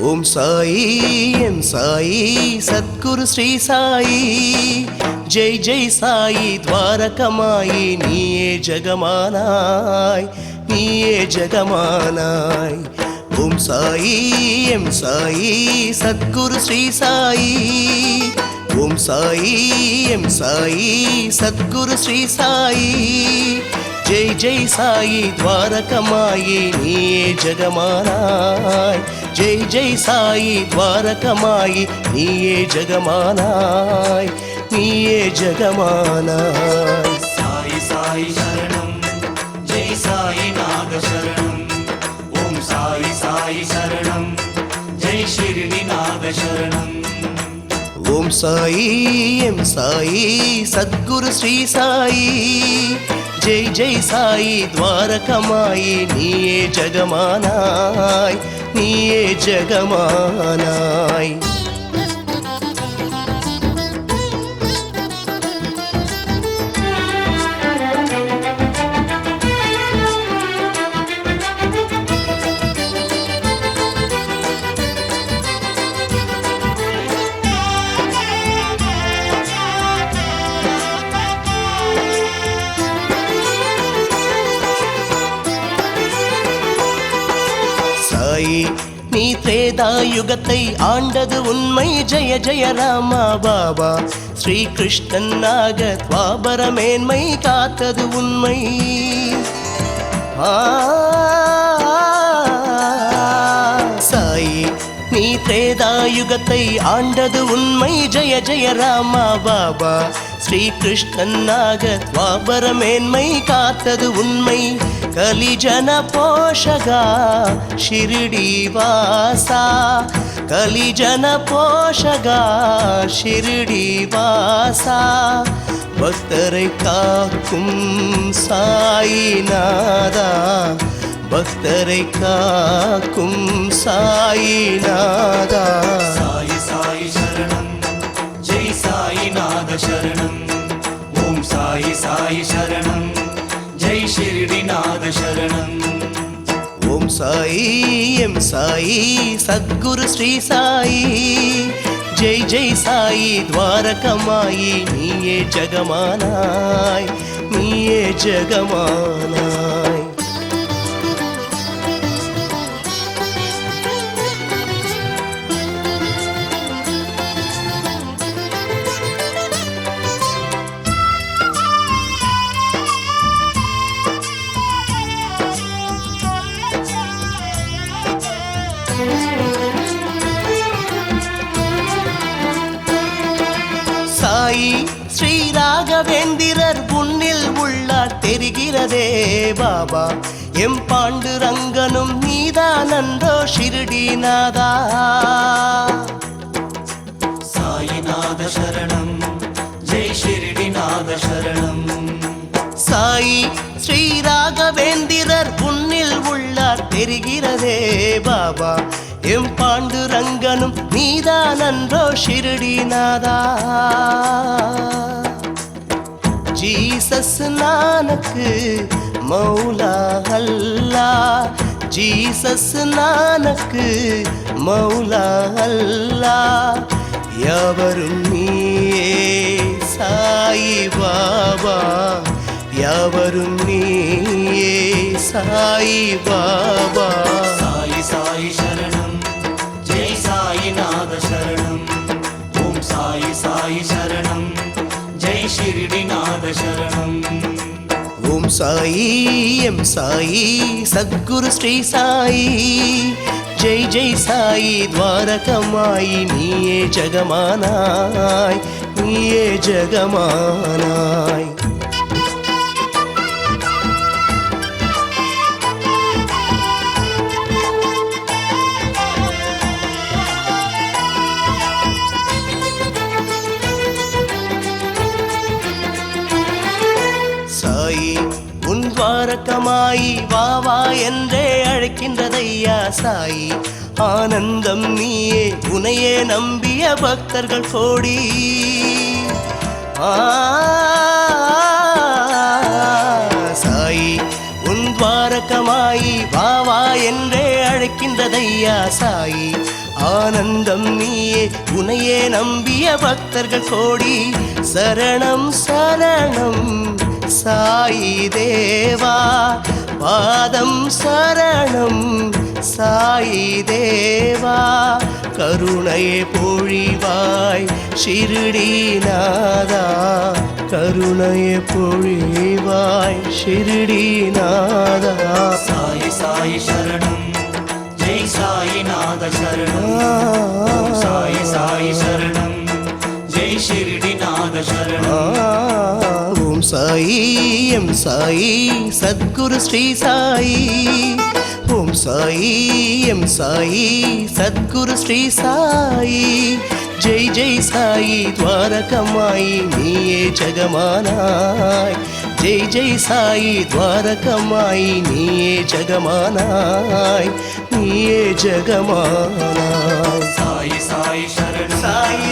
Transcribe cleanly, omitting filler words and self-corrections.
ஓம் Sai M Sai Sadhguru Sri Sai Jai Jai Sai Dwarkamai நீயே ஜெகமானாய் நீயே ஜெகமானாய் ஓம் Sai M Sai Sadhguru Sri Sai ஓம் Sai M Sai Sadhguru Sri Sai Jai Jai Sai Dwarkamai நீயே ஜெகமானாய் ஜெய் ஜெய் சாயி துவாரகமாயி நீயே ஜெகமானாய் நீயே ஜெகமானாய் சாயி சாயி சரணம் ஜெய் சாயி நாத சரணம் ஓம் சாயி சாயி சரணம் ஜெய் ஷிர்டி நாத சரணம் ஓம் சாயி எம் சாயி சத்குரு ஸ்ரீ சாயி ஜெய் ஜெய் சாயி துவாரகமாயி நீயே ஜெகமானாய் நீயே ஜெகமானாய் சாயி நீ திரேதாயுகத்தை ஆண்டது உண்மை ஜெய ஜெய ராமா பாபா ஸ்ரீ கிருஷ்ணனாக துவாபர மேன்மை காத்தது உண்மை சாயி நீ திரேதாயுகத்தை ஆண்டது உண்மை ஜெய ஜெய ராமா பாபா ஸ்ரீ கிருஷ்ணனாக துவாபர மேன்மை காத்தது உண்மை கலிஜன போஷகா ஷிர்டி வாசா கலிஜன போஷகா ஷிர்டி வாசா பக்தரை காக்கும் சாயிநாதா பக்தரை காக்கும் சாயிநாதா சாயி சாயி சரணம் ஜெய் சாயி நாத சரணம் ஓம் சாயி சாயி சரணம் ஜெய் ஷிர்டி நாத சரணம் ஓம் சாயி எம் சாயி சத்குரு ஸ்ரீ சாயி ஜெய் ஜெய் சாயி துவாரகமாயி நீயே ஜெகமானாய் நீயே ஜெகமானாய் சாயி ஸ்ரீ ராகவேந்திரர் உன்னில் உள்ளார் தெரிகிறதே பாபா எம் பாண்டுரங்கனும் நீதானன்றோ ஷிர்டிநாதா சாயிநாத சரணம் ஜெய் ஷிர்டி நாத சரணம் சாயி ஸ்ரீ ராகவேந்திரர் உன்னில் உள்ளார் தெரிகிறதே பாபா எம் பாண்டுரங்கனும் நீதானன்றோ ஷிர்டிநாதா ஜீசஸ் நானக்கு மௌலா அல்லாஹ் ஜீசஸ் நானக்கு மௌலா அல்லாஹ் யாவரும் நீயே சாயி பாபா யாவரும் நீயே சாயி பாபா சாயி சாயி சரணம் ஜெய் சாயி நாத சரணம் ஓம் சாயி சாயி சரணம் ஜெய் ஷிர்டி நாத சரணம் ஓம் சாயி எம் சாயி சத்குரு ஸ்ரீ சாயி ஜெய் ஜெய் சாயி துவாரகமாயி நீயே ஜெகமானாய் நீயே ஜெகமானாய் சாயி உன் துவாரகமாயி வா வா என்றே அழைக்கின்றதையா சாயி ஆனந்தம் நீயே உனையே நம்பிய பக்தர்கள் கோடி சாயி உன் துவாரகமாயி வா வா என்றே அழைக்கின்றதையா சாயி ஆனந்தம் நீயே உனையே நம்பிய பக்தர்கள் கோடி சரணம் சரணம் சாயி தேவா பாதம் சரணம் சாயி தேவா கருணையே பொழிவாய் ஷிரடிநாதா கருணையே பொழிவாய் ஷிரடிநாதா சாயி சாயி சரணம் ஜெய் சாயிநாத சரணம் ஓம் சாயி சாயி சரணம் ஜெய் ஷிரடிநாத சரணம் ஓம் சாயி எம் சாயி சத்குரு ஸ்ரீ சாயி ஓம் சாயி எம் சாயி சத்குரு ஸ்ரீ சாயி ஜெய் ஜெய் சாயி துவாரகமாயி நீயே ஜெகமானாய் ஜெய் ஜெய் சாயி துவாரகமாயி நீயே ஜெகமானாய் நீயே ஜெகமானாய் சாயி சாயி சரணம் சாயி